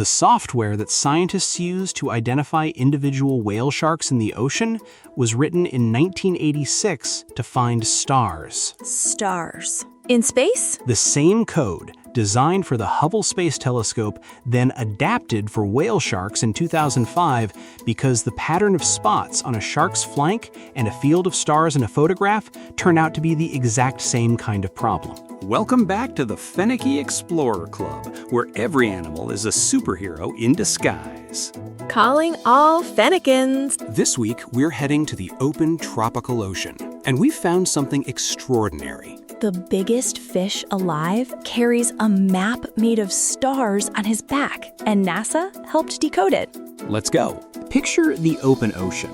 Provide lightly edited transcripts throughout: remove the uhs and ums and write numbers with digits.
The software that scientists use to identify individual whale sharks in the ocean was written in 1986 to find stars. Stars. In space? The same code, designed for the Hubble Space Telescope, then adapted for whale sharks in 2005 because the pattern of spots on a shark's flank and a field of stars in a photograph turn out to be the exact same kind of problem. Welcome back to the Fenekie Explorer Club, where every animal is a superhero in disguise. Calling all Fennekians. This week, we're heading to the open tropical ocean, and we've found something extraordinary. The biggest fish alive carries a map made of stars on his back, and NASA helped decode it. Let's go. Picture the open ocean.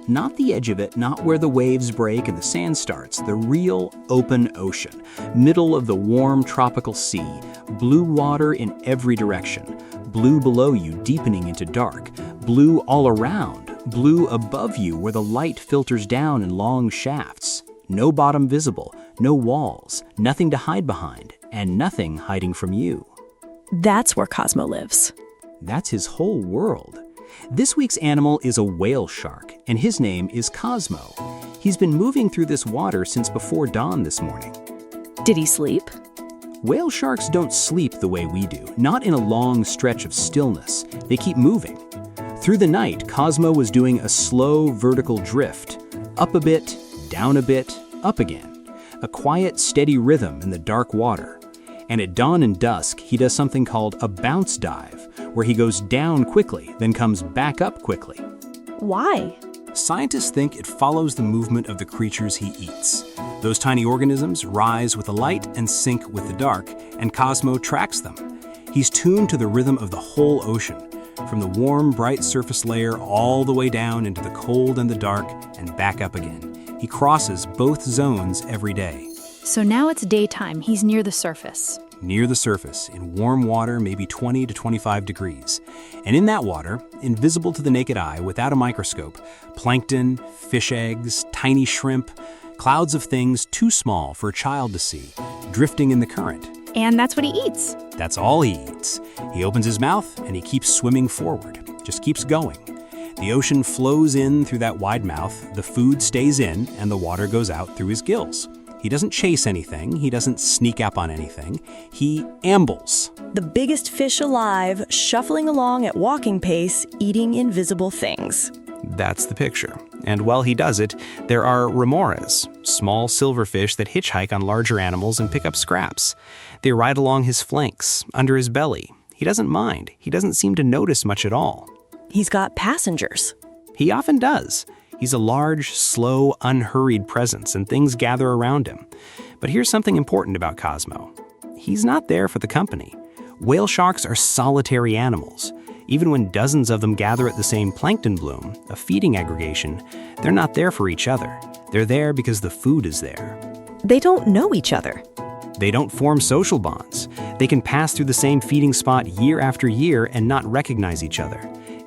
Not the edge of it, not where the waves break and the sand starts, the real open ocean. Middle of the warm tropical sea, blue water in every direction. Blue below you deepening into dark. Blue all around. Blue above you where the light filters down in long shafts. No bottom visible, no walls, nothing to hide behind, and nothing hiding from you. That's where Cosmo lives. That's his whole world. This week's animal is a whale shark, and his name is Cosmo. He's been moving through this water since before dawn this morning. Did he sleep? Whale sharks don't sleep the way we do, not in a long stretch of stillness. They keep moving. Through the night, Cosmo was doing a slow vertical drift. Up a bit, down a bit, up again. A quiet, steady rhythm in the dark water. And at dawn and dusk, he does something called a bounce dive, where he goes down quickly, then comes back up quickly. Why? Scientists think it follows the movement of the creatures he eats. Those tiny organisms rise with the light and sink with the dark, and Cosmo tracks them. He's tuned to the rhythm of the whole ocean, from the warm, bright surface layer all the way down into the cold and the dark, and back up again. He crosses both zones every day. So now it's daytime. He's near the surface. Near the surface, in warm water, maybe 20 to 25 degrees. And in that water, invisible to the naked eye without a microscope, plankton, fish eggs, tiny shrimp, clouds of things too small for a child to see, drifting in the current. And that's what he eats. That's all he eats. He opens his mouth and he keeps swimming forward, just keeps going. The ocean flows in through that wide mouth, the food stays in, and the water goes out through his gills. He doesn't chase anything, he doesn't sneak up on anything, he ambles. The biggest fish alive, shuffling along at walking pace, eating invisible things. That's the picture. And while he does it, there are remoras, small silverfish that hitchhike on larger animals and pick up scraps. They ride along his flanks, under his belly. He doesn't mind. He doesn't seem to notice much at all. He's got passengers. He often does. He's a large, slow, unhurried presence, and things gather around him. But here's something important about Cosmo. He's not there for the company. Whale sharks are solitary animals. Even when dozens of them gather at the same plankton bloom, a feeding aggregation, they're not there for each other. They're there because the food is there. They don't know each other. They don't form social bonds. They can pass through the same feeding spot year after year and not recognize each other.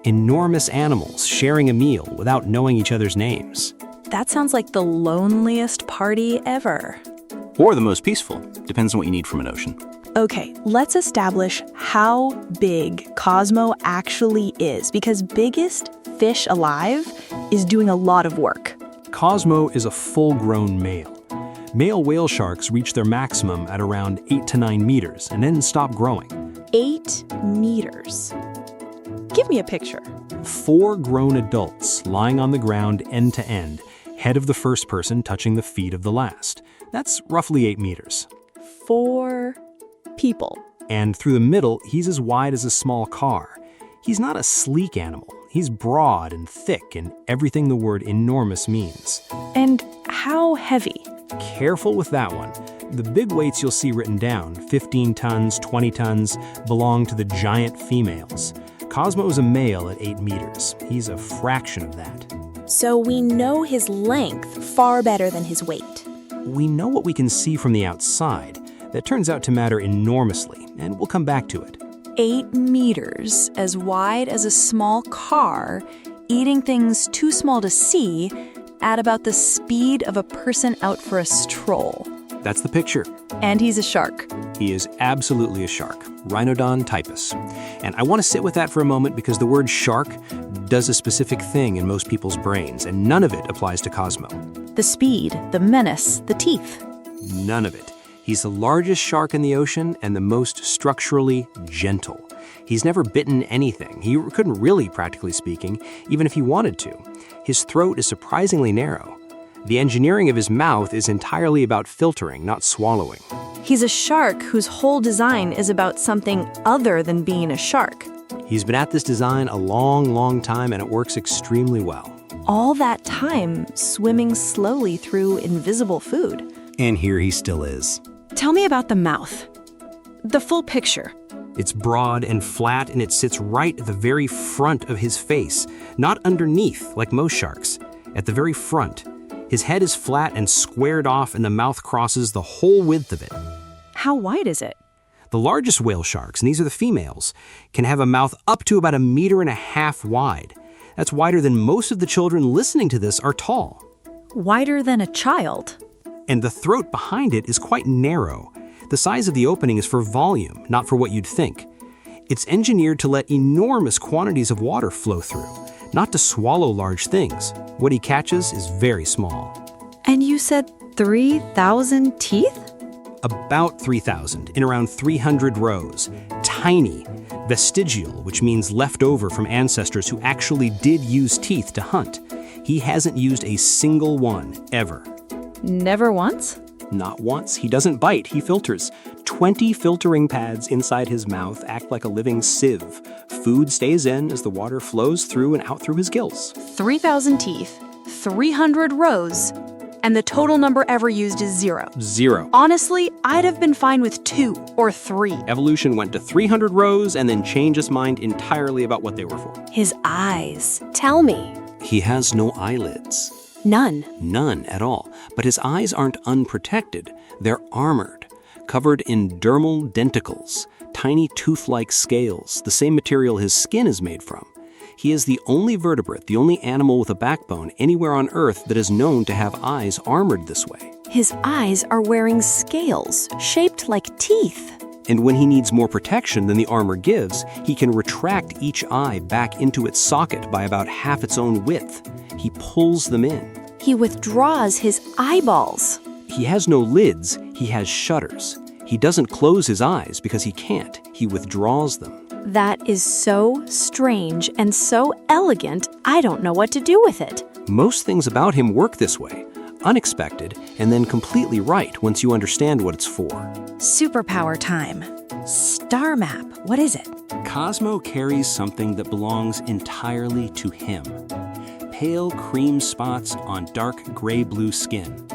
Enormous animals sharing a meal without knowing each other's names. That sounds like the loneliest party ever. Or the most peaceful. Depends on what you need from an ocean. Okay, let's establish how big Cosmo actually is, because biggest fish alive is doing a lot of work. Cosmo is a full-grown male. Male whale sharks reach their maximum at around 8 to 9 meters and then stop growing. 8 meters. Give me a picture. 4 grown adults lying on the ground end to end, head of the first person touching the feet of the last. That's roughly 8 meters. 4 people. And through the middle, he's as wide as a small car. He's not a sleek animal. He's broad and thick and everything the word enormous means. And how heavy? Careful with that one. The big weights you'll see written down, 15 tons, 20 tons, belong to the giant females. Cosmo is a male at 8 meters. He's a fraction of that. So we know his length far better than his weight. We know what we can see from the outside. That turns out to matter enormously, and we'll come back to it. 8 meters, as wide as a small car, eating things too small to see, at about the speed of a person out for a stroll. That's the picture. And he's a shark. He is absolutely a shark. Rhinodon typus. And I want to sit with that for a moment because the word shark does a specific thing in most people's brains, and none of it applies to Cosmo. The speed, the menace, the teeth. None of it. He's the largest shark in the ocean and the most structurally gentle. He's never bitten anything. He couldn't really, practically speaking, even if he wanted to. His throat is surprisingly narrow. The engineering of his mouth is entirely about filtering, not swallowing. He's a shark whose whole design is about something other than being a shark. He's been at this design a long, long time, and it works extremely well. All that time swimming slowly through invisible food. And here he still is. Tell me about the mouth. The full picture. It's broad and flat, and it sits right at the very front of his face, not underneath like most sharks. At the very front. His head is flat and squared off, and the mouth crosses the whole width of it. How wide is it? The largest whale sharks, and these are the females, can have a mouth up to about 1.5 meters wide. That's wider than most of the children listening to this are tall. Wider than a child. And the throat behind it is quite narrow. The size of the opening is for volume, not for what you'd think. It's engineered to let enormous quantities of water flow through, not to swallow large things. What he catches is very small. And you said 3,000 teeth? About 3,000, in around 300 rows. Tiny. Vestigial, which means left over from ancestors who actually did use teeth to hunt. He hasn't used a single one, ever. Never once? Not once. He doesn't bite, he filters. 20 filtering pads inside his mouth act like a living sieve. Food stays in as the water flows through and out through his gills. 3,000 teeth, 300 rows, and the total number ever used is 0. 0. Honestly, I'd have been fine with 2 or 3. Evolution went to 300 rows and then changed its mind entirely about what they were for. His eyes. Tell me. He has no eyelids. None. None at all. But his eyes aren't unprotected. They're armored, covered in dermal denticles, tiny tooth-like scales, the same material his skin is made from. He is the only vertebrate, the only animal with a backbone anywhere on Earth that is known to have eyes armored this way. His eyes are wearing scales, shaped like teeth. And when he needs more protection than the armor gives, he can retract each eye back into its socket by about half its own width. He pulls them in. He withdraws his eyeballs. He has no lids, he has shutters. He doesn't close his eyes because he can't. He withdraws them. That is so strange and so elegant, I don't know what to do with it. Most things about him work this way. Unexpected, and then completely right once you understand what it's for. Superpower time. Star map. What is it? Cosmo carries something that belongs entirely to him. Pale cream spots on dark gray-blue skin.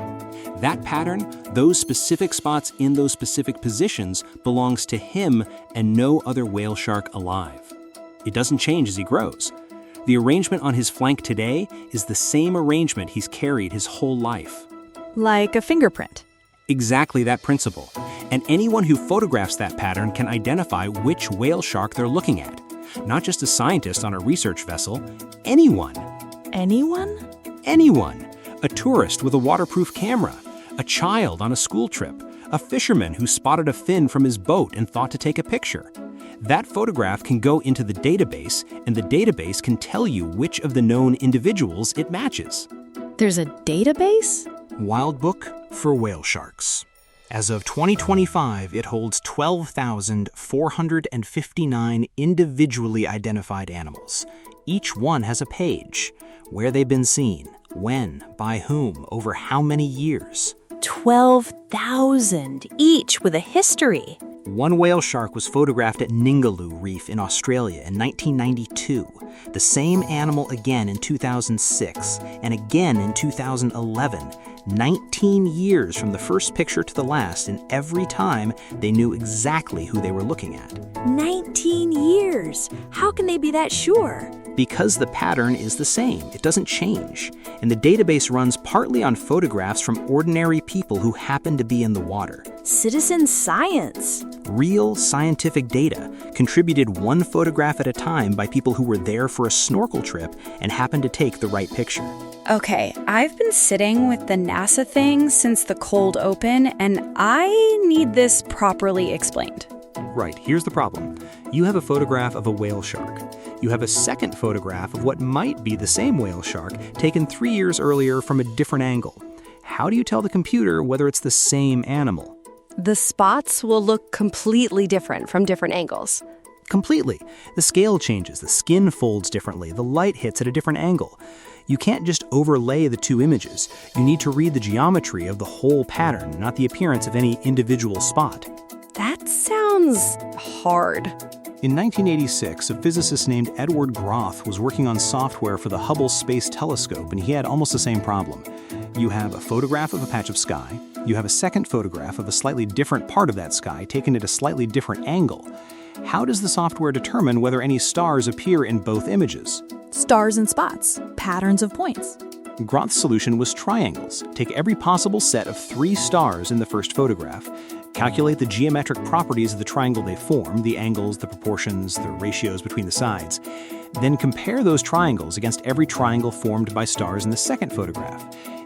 That pattern, those specific spots in those specific positions, belongs to him and no other whale shark alive. It doesn't change as he grows. The arrangement on his flank today is the same arrangement he's carried his whole life. Like a fingerprint. Exactly that principle. And anyone who photographs that pattern can identify which whale shark they're looking at. Not just a scientist on a research vessel, anyone. Anyone? Anyone. A tourist with a waterproof camera, a child on a school trip, a fisherman who spotted a fin from his boat and thought to take a picture. That photograph can go into the database, and the database can tell you which of the known individuals it matches. There's a database? Wild Book for Whale Sharks. As of 2025, it holds 12,459 individually identified animals. Each one has a page, where they've been seen, when, by whom, over how many years. 12,000, each with a history. One whale shark was photographed at Ningaloo Reef in Australia in 1992, the same animal again in 2006, and again in 2011, 19 years from the first picture to the last, and every time they knew exactly who they were looking at. 19 years! How can they be that sure? Because the pattern is the same, it doesn't change, and the database runs partly on photographs from ordinary people who happen to be in the water. Citizen science. Real scientific data, contributed one photograph at a time by people who were there for a snorkel trip and happened to take the right picture. Okay, I've been sitting with the NASA thing since the cold open, and I need this properly explained. Right, here's the problem. You have a photograph of a whale shark. You have a second photograph of what might be the same whale shark taken 3 years earlier from a different angle. How do you tell the computer whether it's the same animal? The spots will look completely different from different angles. Completely. The scale changes, the skin folds differently, the light hits at a different angle. You can't just overlay the two images. You need to read the geometry of the whole pattern, not the appearance of any individual spot. That sounds hard. In 1986, a physicist named Edward Groth was working on software for the Hubble Space Telescope, and he had almost the same problem. You have a photograph of a patch of sky. You have a second photograph of a slightly different part of that sky taken at a slightly different angle. How does the software determine whether any stars appear in both images? Stars and spots, patterns of points. Groth's solution was triangles. Take every possible set of 3 stars in the first photograph, calculate the geometric properties of the triangle they form, the angles, the proportions, the ratios between the sides. Then compare those triangles against every triangle formed by stars in the second photograph.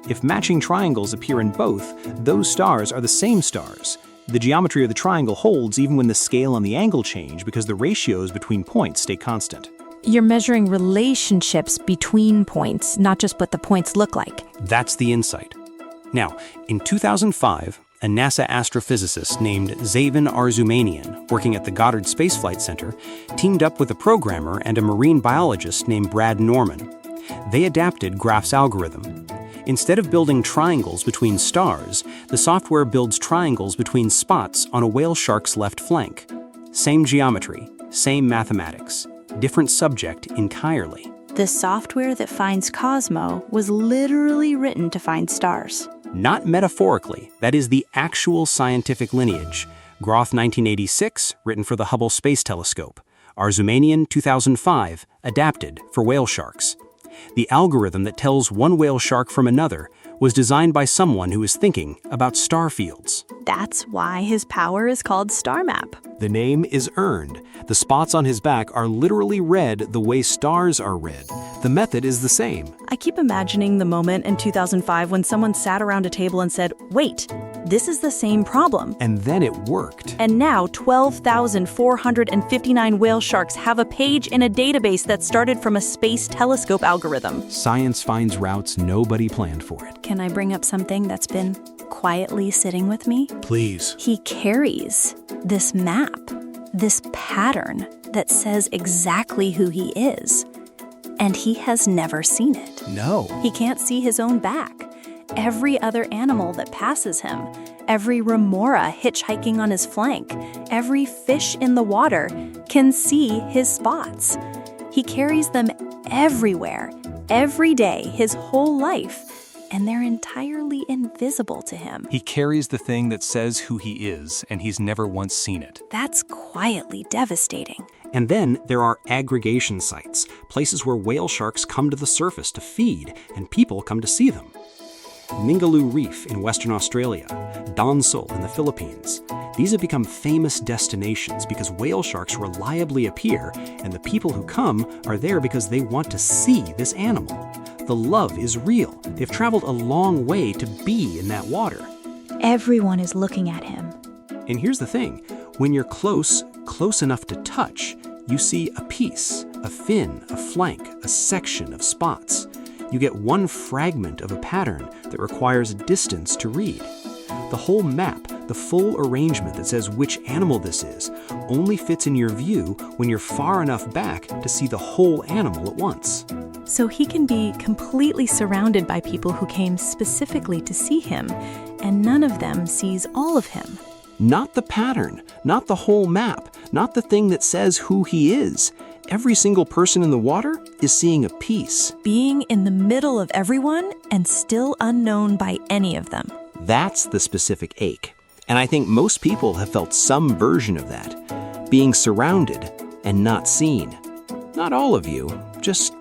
If matching triangles appear in both, those stars are the same stars. The geometry of the triangle holds even when the scale and the angle change because the ratios between points stay constant. You're measuring relationships between points, not just what the points look like. That's the insight. Now, in 2005, a NASA astrophysicist named Zeyvin Arzoumanian, working at the Goddard Space Flight Center, teamed up with a programmer and a marine biologist named Brad Norman. They adapted Groth's algorithm. Instead of building triangles between stars, the software builds triangles between spots on a whale shark's left flank. Same geometry, same mathematics, different subject entirely. The software that finds Cosmo was literally written to find stars. Not metaphorically, that is the actual scientific lineage. Groth 1986, written for the Hubble Space Telescope. Arzoumanian 2005, adapted for whale sharks. The algorithm that tells one whale shark from another was designed by someone who was thinking about star fields. That's why his power is called Star Map. The name is earned. The spots on his back are literally red the way stars are red. The method is the same. I keep imagining the moment in 2005 when someone sat around a table and said, "Wait, this is the same problem." And then it worked. And now 12,459 whale sharks have a page in a database that started from a space telescope algorithm. Science finds routes nobody planned for it. Can I bring up something that's been quietly sitting with me? Please. He carries this map, this pattern that says exactly who he is. And he has never seen it. No. He can't see his own back. Every other animal that passes him, every remora hitchhiking on his flank, every fish in the water can see his spots. He carries them everywhere, every day, his whole life, and they're entirely invisible to him. He carries the thing that says who he is, and he's never once seen it. That's quietly devastating. And then there are aggregation sites, places where whale sharks come to the surface to feed, and people come to see them. Ningaloo Reef in Western Australia, Donsol in the Philippines. These have become famous destinations because whale sharks reliably appear, and the people who come are there because they want to see this animal. The love is real. They've traveled a long way to be in that water. Everyone is looking at him. And here's the thing, when you're close enough to touch, you see a piece, a fin, a flank, a section of spots. You get one fragment of a pattern that requires distance to read. The whole map, the full arrangement that says which animal this is, only fits in your view when you're far enough back to see the whole animal at once. So he can be completely surrounded by people who came specifically to see him, and none of them sees all of him. Not the pattern, not the whole map, not the thing that says who he is. Every single person in the water is seeing a piece. Being in the middle of everyone and still unknown by any of them. That's the specific ache. And I think most people have felt some version of that. Being surrounded and not seen. Not all of you, just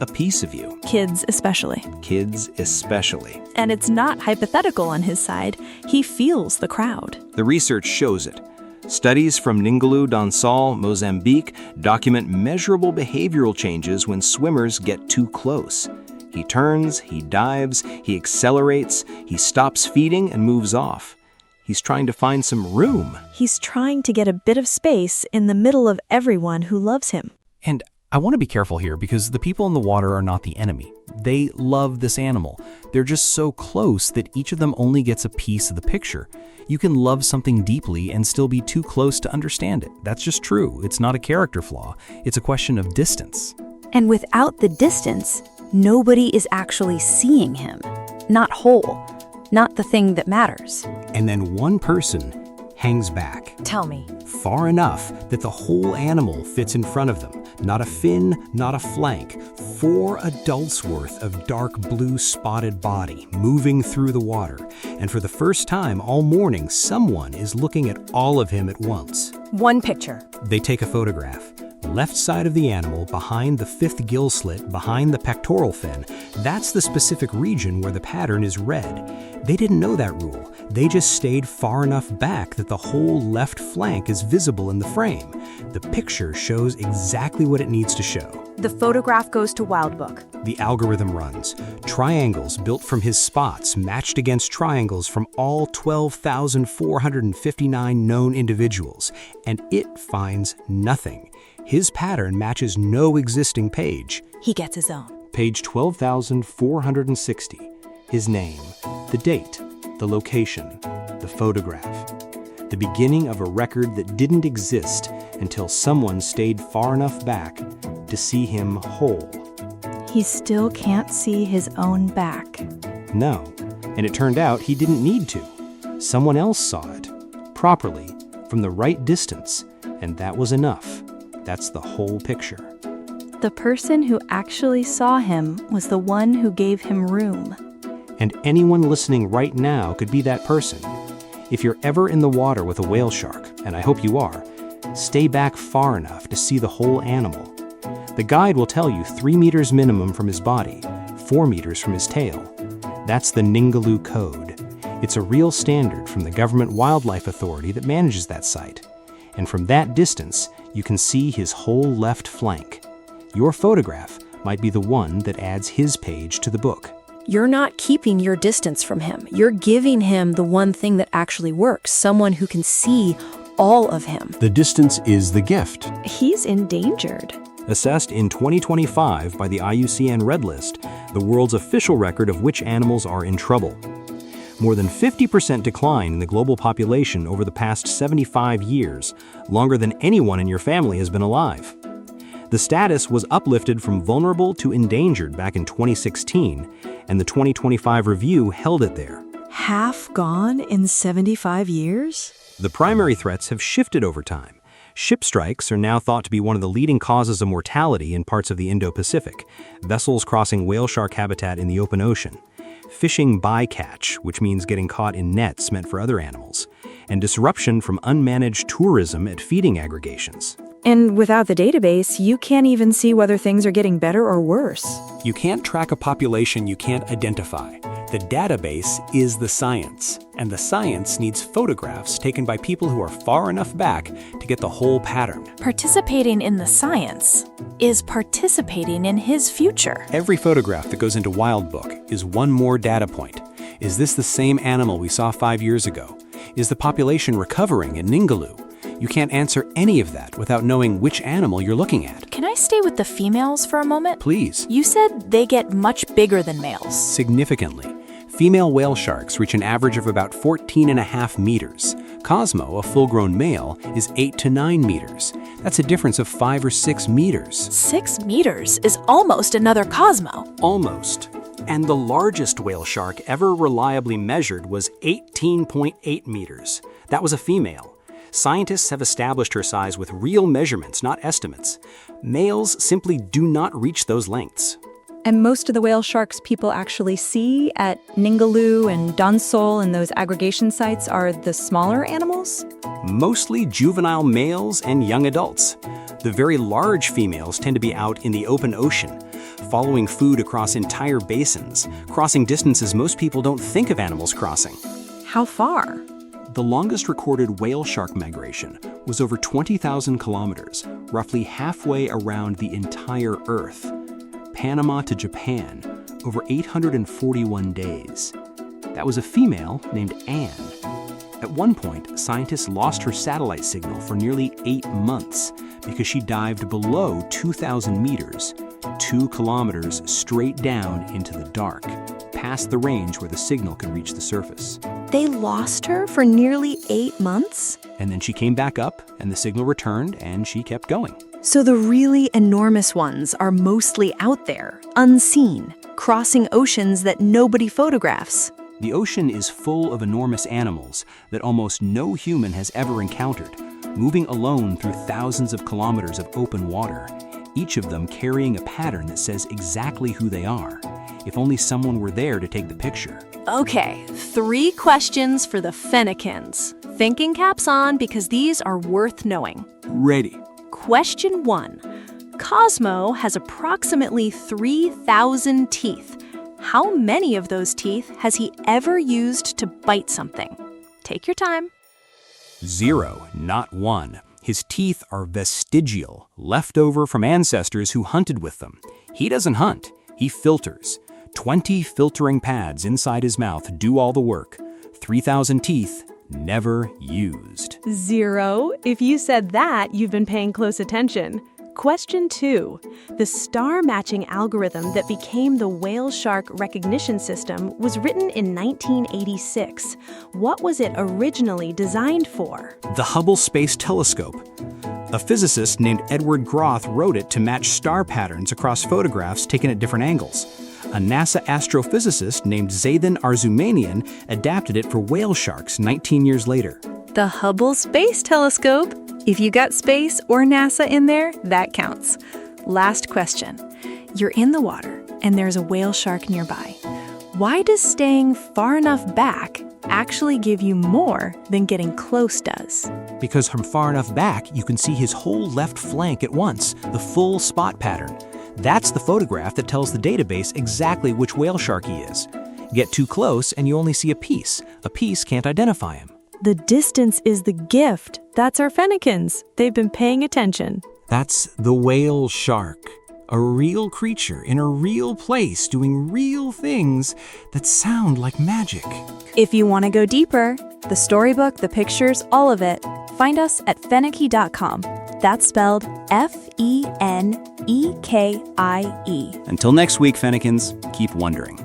a piece of you. Kids especially. Kids especially. And it's not hypothetical on his side. He feels the crowd. The research shows it. Studies from Ningaloo, Donsol, Mozambique document measurable behavioral changes when swimmers get too close. He turns, he dives, he accelerates, he stops feeding and moves off. He's trying to find some room. He's trying to get a bit of space in the middle of everyone who loves him. And I want to be careful here because the people in the water are not the enemy. They love this animal. They're just so close that each of them only gets a piece of the picture. You can love something deeply and still be too close to understand it. That's just true. It's not a character flaw. It's a question of distance. And without the distance, nobody is actually seeing him. Not whole. Not the thing that matters. And then one person hangs back. Tell me. Far enough that the whole animal fits in front of them. Not a fin, not a flank. 4 adults worth of dark blue spotted body moving through the water. And for the first time all morning, someone is looking at all of him at once. One picture. They take a photograph. Left side of the animal, behind the 5th gill slit, behind the pectoral fin, that's the specific region where the pattern is red. They didn't know that rule. They just stayed far enough back that the whole left flank is visible in the frame. The picture shows exactly what it needs to show. The photograph goes to Wildbook. The algorithm runs. Triangles built from his spots matched against triangles from all 12,459 known individuals, and it finds nothing. His pattern matches no existing page. He gets his own. Page 12,460. His name, the date, the location, the photograph. The beginning of a record that didn't exist until someone stayed far enough back to see him whole. He still can't see his own back. No, and it turned out he didn't need to. Someone else saw it, properly, from the right distance, and that was enough. That's the whole picture. The person who actually saw him was the one who gave him room. And anyone listening right now could be that person. If you're ever in the water with a whale shark, and I hope you are, stay back far enough to see the whole animal. The guide will tell you 3 meters minimum from his body, 4 meters from his tail. That's the Ningaloo Code. It's a real standard from the Government Wildlife Authority that manages that site. And from that distance, you can see his whole left flank. Your photograph might be the one that adds his page to the book. You're not keeping your distance from him. You're giving him the one thing that actually works, someone who can see all of him. The distance is the gift. He's endangered. Assessed in 2025 by the IUCN Red List, the world's official record of which animals are in trouble. More than 50% decline in the global population over the past 75 years, longer than anyone in your family has been alive. The status was uplifted from vulnerable to endangered back in 2016, and the 2025 review held it there. Half gone in 75 years? The primary threats have shifted over time. Ship strikes are now thought to be one of the leading causes of mortality in parts of the Indo-Pacific, vessels crossing whale shark habitat in the open ocean, fishing bycatch, which means getting caught in nets meant for other animals, and disruption from unmanaged tourism at feeding aggregations. And without the database, you can't even see whether things are getting better or worse. You can't track a population you can't identify. The database is the science, and the science needs photographs taken by people who are far enough back to get the whole pattern. Participating in the science is participating in his future. Every photograph that goes into Wildbook is one more data point. Is this the same animal we saw 5 years ago? Is the population recovering in Ningaloo? You can't answer any of that without knowing which animal you're looking at. Can I stay with the females for a moment? Please. You said they get much bigger than males. Significantly. Female whale sharks reach an average of about 14.5 meters. Cosmo, a full-grown male, is 8 to 9 meters. That's a difference of 5 or 6 meters. 6 meters is almost another Cosmo. Almost. And the largest whale shark ever reliably measured was 18.8 meters. That was a female. Scientists have established her size with real measurements, not estimates. Males simply do not reach those lengths. And most of the whale sharks people actually see at Ningaloo and Donsol and those aggregation sites are the smaller animals? Mostly juvenile males and young adults. The very large females tend to be out in the open ocean, following food across entire basins, crossing distances most people don't think of animals crossing. How far? The longest recorded whale shark migration was over 20,000 kilometers, roughly halfway around the entire Earth. Panama to Japan, over 841 days. That was a female named Anne. At one point, scientists lost her satellite signal for nearly 8 months because she dived below 2,000 meters, 2 kilometers straight down into the dark, past the range where the signal could reach the surface. They lost her for nearly 8 months? And then she came back up, and the signal returned, and she kept going. So the really enormous ones are mostly out there, unseen, crossing oceans that nobody photographs. The ocean is full of enormous animals that almost no human has ever encountered, moving alone through thousands of kilometers of open water, each of them carrying a pattern that says exactly who they are, if only someone were there to take the picture. Okay, 3 questions for the Fennekies. Thinking caps on because these are worth knowing. Ready. Question 1. Cosmo has approximately 3,000 teeth. How many of those teeth has he ever used to bite something? Take your time. 0, not 1. His teeth are vestigial, left over from ancestors who hunted with them. He doesn't hunt, he filters. 20 filtering pads inside his mouth do all the work. 3,000 teeth, never used. 0. If you said that, you've been paying close attention. Question 2. The star matching algorithm that became the whale shark recognition system was written in 1986. What was it originally designed for? The Hubble Space Telescope. A physicist named Edward Groth wrote it to match star patterns across photographs taken at different angles. A NASA astrophysicist named Zayden Arzoumanian adapted it for whale sharks 19 years later. The Hubble Space Telescope. If you got space or NASA in there, that counts. Last question. You're in the water and there's a whale shark nearby. Why does staying far enough back actually give you more than getting close does? Because from far enough back, you can see his whole left flank at once, the full spot pattern. That's the photograph that tells the database exactly which whale shark he is. Get too close and you only see a piece. A piece can't identify him. The distance is the gift. That's our Fennekies. They've been paying attention. That's the whale shark. A real creature in a real place doing real things that sound like magic. If you want to go deeper, the storybook, the pictures, all of it, find us at Fenekie.com. That's spelled Fenekie. Until next week, Fennekies, keep wondering.